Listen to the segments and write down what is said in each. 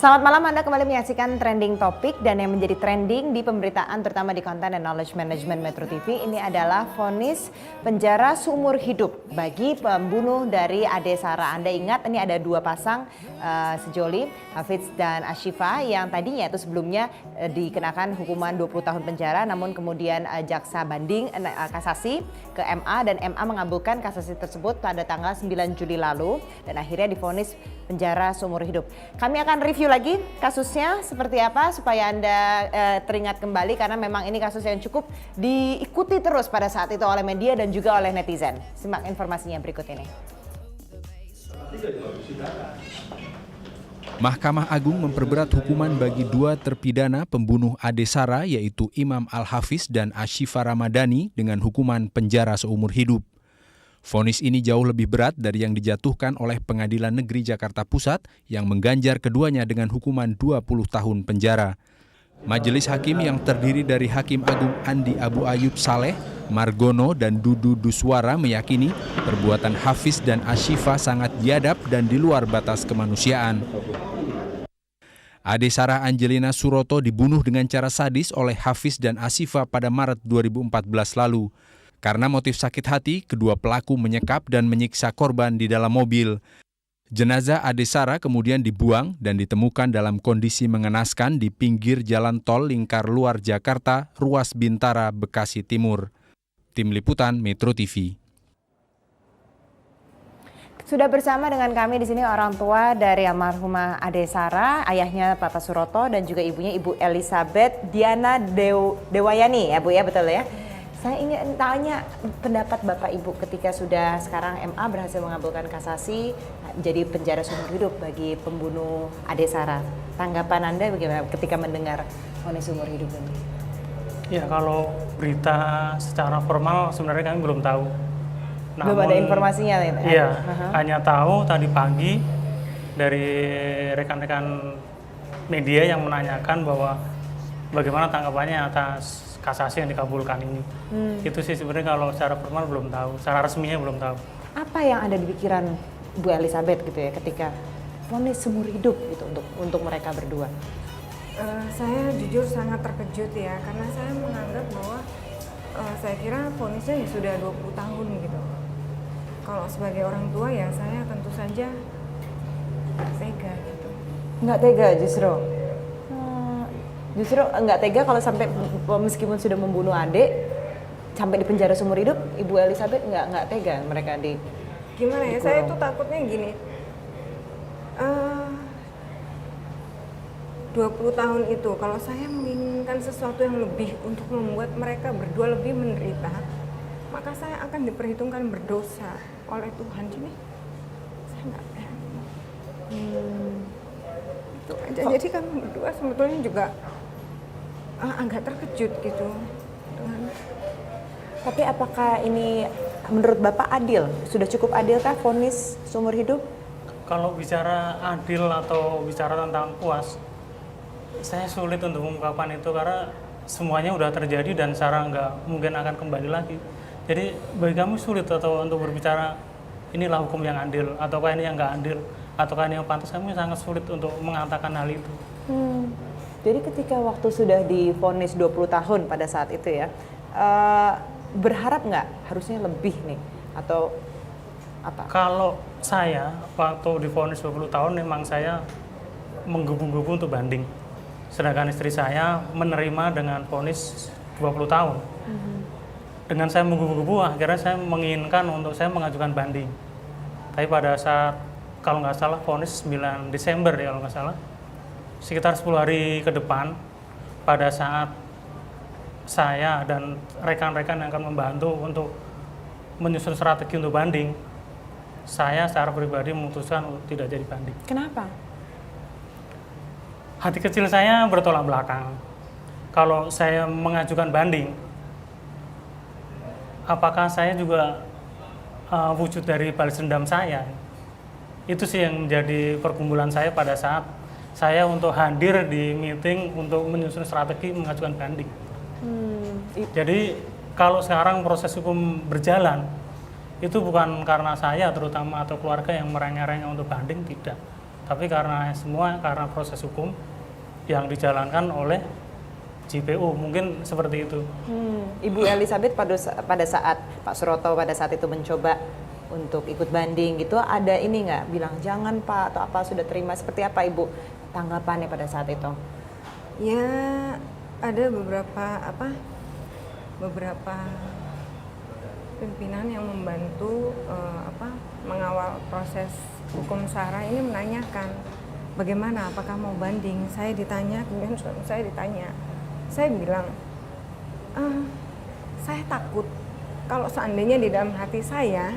Selamat malam, Anda kembali menyaksikan Trending Topik, dan yang menjadi trending di pemberitaan terutama di Content and Knowledge Management Metro TV ini adalah vonis penjara seumur hidup bagi pembunuh dari Ade Sarah. Anda ingat ini ada dua pasang sejoli, Hafiz dan Ashifa, yang tadinya itu sebelumnya dikenakan hukuman 20 tahun penjara, namun kemudian jaksa banding kasasi ke MA dan MA mengabulkan kasasi tersebut pada tanggal 9 Juli lalu dan akhirnya divonis penjara seumur hidup. Kami akan review lagi kasusnya seperti apa supaya Anda teringat kembali, karena memang ini kasus yang cukup diikuti terus pada saat itu oleh media dan juga oleh netizen. Simak informasinya berikut ini. Mahkamah Agung memperberat hukuman bagi dua terpidana pembunuh Ade Sarah, yaitu Imam Al-Hafiz dan Ashifa Ramadhani, dengan hukuman penjara seumur hidup. Vonis ini jauh lebih berat dari yang dijatuhkan oleh Pengadilan Negeri Jakarta Pusat yang mengganjar keduanya dengan hukuman 20 tahun penjara. Majelis Hakim yang terdiri dari Hakim Agung Andi Abu Ayyub Saleh, Margono, dan Dudu Duswara meyakini perbuatan Hafiz dan Ashifa sangat biadab dan di luar batas kemanusiaan. Ade Sarah Angelina Suroto dibunuh dengan cara sadis oleh Hafiz dan Ashifa pada Maret 2014 lalu. Karena motif sakit hati, kedua pelaku menyekap dan menyiksa korban di dalam mobil. Jenazah Ade Sarah kemudian dibuang dan ditemukan dalam kondisi mengenaskan di pinggir jalan tol Lingkar Luar Jakarta, Ruas Bintara, Bekasi Timur. Tim Liputan Metro TV. Sudah bersama dengan kami di sini orang tua dari almarhumah Ade Sarah, ayahnya Bapak Suroto dan juga ibunya Ibu Elizabeth Diana Dewayani, ya Bu ya, betul ya? Saya ingin tanya pendapat Bapak Ibu ketika sudah sekarang MA berhasil mengabulkan kasasi jadi penjara seumur hidup bagi pembunuh Ade Sarah. Tanggapan Anda bagaimana ketika mendengar vonis seumur hidup ini? Ya, kalau berita secara formal sebenarnya kami belum tahu. Belum ada informasinya? Iya, hanya tahu tadi pagi dari rekan-rekan media yang menanyakan bahwa bagaimana tanggapannya atas kasasi yang dikabulkan ini. Itu sih sebenarnya kalau secara formal belum tahu, secara resminya belum tahu. Apa yang ada di pikiran Bu Elizabeth gitu ya ketika vonis seumur hidup gitu untuk mereka berdua? Saya jujur sangat terkejut ya, karena saya menganggap bahwa saya kira vonisnya ya sudah 20 tahun gitu. Kalau sebagai orang tua ya saya tentu saja tega gitu. Nggak tega justru? Justru nggak tega kalau sampai meskipun sudah membunuh adik sampai di penjara seumur hidup, Ibu Elizabeth nggak tega mereka gimana ya, saya tuh takutnya gini, 20 tahun itu kalau saya menginginkan sesuatu yang lebih untuk membuat mereka berdua lebih menderita, maka saya akan diperhitungkan berdosa oleh Tuhan. Jadi saya nggak itu aja. Jadi kami berdua sebetulnya juga agak terkejut gitu. Tapi apakah ini menurut Bapak adil? Sudah cukup adilkah vonis seumur hidup? Kalau bicara adil atau bicara tentang puas, saya sulit untuk mengungkapkan itu karena semuanya udah terjadi dan sekarang nggak mungkin akan kembali lagi. Jadi bagi kami sulit atau untuk berbicara inilah hukum yang adil ataukah ini yang nggak adil ataukah ini yang pantas, kami sangat sulit untuk mengatakan hal itu. Jadi ketika waktu sudah divonis 20 tahun pada saat itu ya, berharap nggak harusnya lebih nih atau apa? Kalau saya waktu divonis 20 tahun memang saya menggebu-gebu untuk banding. Sedangkan istri saya menerima dengan vonis 20 tahun. Dengan saya menggebu-gebu, akhirnya saya menginginkan untuk saya mengajukan banding. Tapi pada saat, kalau nggak salah, vonis 9 Desember ya kalau nggak salah, sekitar 10 hari ke depan, pada saat saya dan rekan-rekan yang akan membantu untuk menyusun strategi untuk banding, saya secara pribadi memutuskan untuk tidak jadi banding. Kenapa? Hati kecil saya bertolak belakang. Kalau saya mengajukan banding, apakah saya juga wujud dari balas dendam saya? Itu sih yang menjadi pergumulan saya pada saat saya untuk hadir di meeting untuk menyusun strategi mengajukan banding. Jadi kalau sekarang proses hukum berjalan, itu bukan karena saya terutama atau keluarga yang merengek-rengek untuk banding, tidak. Tapi karena proses hukum yang dijalankan oleh JPU, mungkin seperti itu. Ibu Elizabeth pada saat Pak Suroto pada saat itu mencoba untuk ikut banding gitu, ada ini nggak bilang jangan Pak atau apa, sudah terima, seperti apa Ibu tanggapannya pada saat itu? Ya ada beberapa pimpinan yang membantu mengawal proses hukum SARA ini menanyakan bagaimana, apakah mau banding. Saya ditanya, kemudian suami saya ditanya, saya bilang saya takut kalau seandainya di dalam hati saya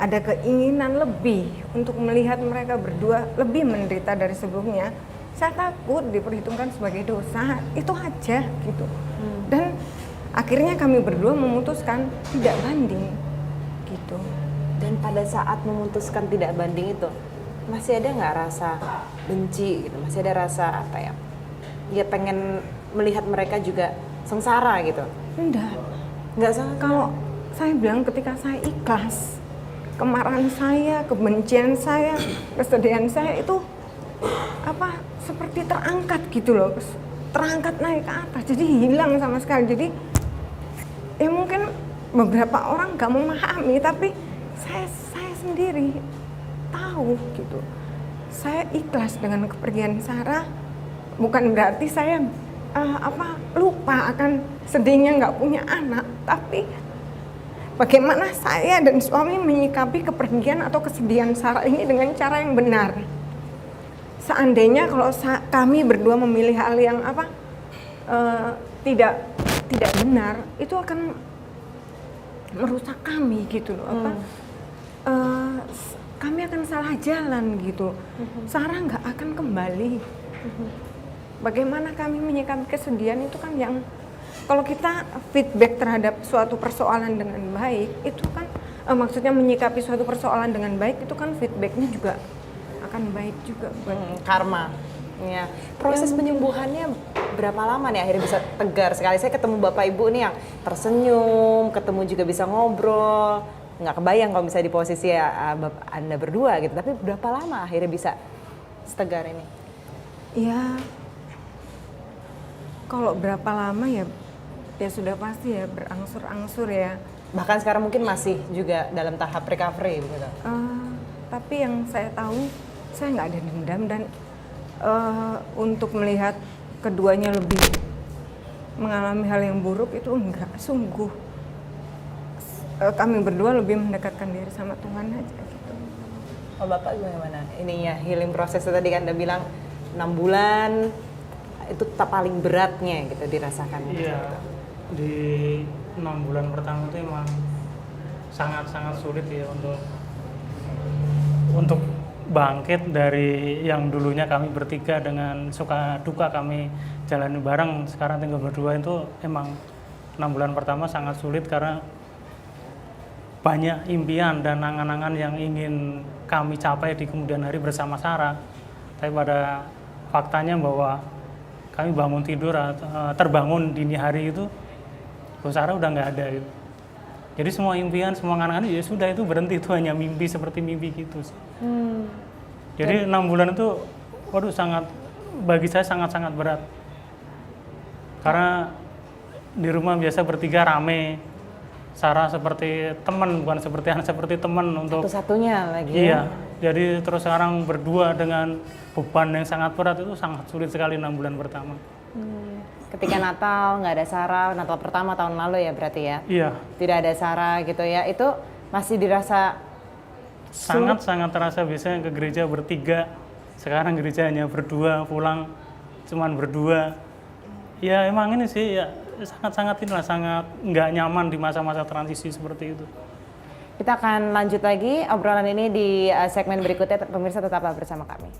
ada keinginan lebih untuk melihat mereka berdua lebih menderita dari sebelumnya, saya takut diperhitungkan sebagai dosa, itu aja gitu. Dan akhirnya kami berdua memutuskan tidak banding gitu. Dan pada saat memutuskan tidak banding itu, masih ada nggak rasa benci gitu, masih ada rasa apa ya, ya pengen melihat mereka juga sengsara gitu? Enggak sama. Kalau saya bilang ketika saya ikhlas, kemarahan saya, kebencian saya, kesedihan saya itu seperti terangkat gitu loh, terangkat naik ke atas, jadi hilang sama sekali. Jadi ya mungkin beberapa orang gak memahami, tapi saya sendiri tahu gitu. Saya ikhlas dengan kepergian Sarah, bukan berarti saya lupa akan sedihnya nggak punya anak, tapi bagaimana saya dan suami menyikapi kepergian atau kesedihan Sarah ini dengan cara yang benar. Seandainya kalau kami berdua memilih hal yang tidak benar, itu akan merusak kami gitu loh. Kami akan salah jalan gitu. Sarah nggak akan kembali. Bagaimana kami menyikapi kesedihan itu kan yang, kalau kita feedback terhadap suatu persoalan dengan baik, itu kan maksudnya menyikapi suatu persoalan dengan baik, itu kan feedbacknya juga akan baik juga buat karma. Ya. Proses penyembuhannya berapa lama nih akhirnya bisa tegar sekali? Saya ketemu Bapak Ibu nih yang tersenyum, ketemu juga bisa ngobrol. Nggak kebayang kalau misalnya di posisi Anda berdua gitu. Tapi berapa lama akhirnya bisa setegar ini? Ya, kalau berapa lama ya sudah pasti ya berangsur-angsur ya. Bahkan sekarang mungkin masih juga dalam tahap recovery gitu. Tapi yang saya tahu, saya nggak ada dendam, dan untuk melihat keduanya lebih mengalami hal yang buruk itu enggak, sungguh. Kami berdua lebih mendekatkan diri sama Tuhan aja gitu. Oh, Bapak gimana? Ininya healing proses tadi kan Anda bilang 6 bulan itu paling beratnya gitu dirasakan. Iya. Di 6 bulan pertama itu emang sangat-sangat sulit ya untuk bangkit dari yang dulunya kami bertiga dengan suka duka kami jalani bareng, sekarang tinggal berdua. Itu emang 6 bulan pertama sangat sulit karena banyak impian dan angan-angan yang ingin kami capai di kemudian hari bersama Sarah. Tapi pada faktanya bahwa kami bangun tidur, terbangun dini hari itu, Sarah udah nggak ada gitu. Jadi semua impian, semua angan-angan ya sudah, itu berhenti, itu hanya mimpi, seperti mimpi gitu sih. Jadi 6 bulan itu, waduh, bagi saya sangat-sangat berat. Karena di rumah biasa bertiga rame, Sarah seperti teman, bukan seperti anak, seperti teman untuk satu-satunya lagi. Iya, jadi terus sekarang berdua dengan beban yang sangat berat, itu sangat sulit sekali 6 bulan pertama. Ketika Natal nggak ada Sarah, Natal pertama tahun lalu ya berarti ya? Iya. Tidak ada Sarah gitu ya, itu masih dirasa sangat-sangat terasa. Biasanya ke gereja bertiga, sekarang gereja hanya berdua, pulang cuman berdua. Ya emang ini sih ya sangat-sangat nggak nyaman di masa-masa transisi seperti itu. Kita akan lanjut lagi obrolan ini di segmen berikutnya, pemirsa tetaplah bersama kami.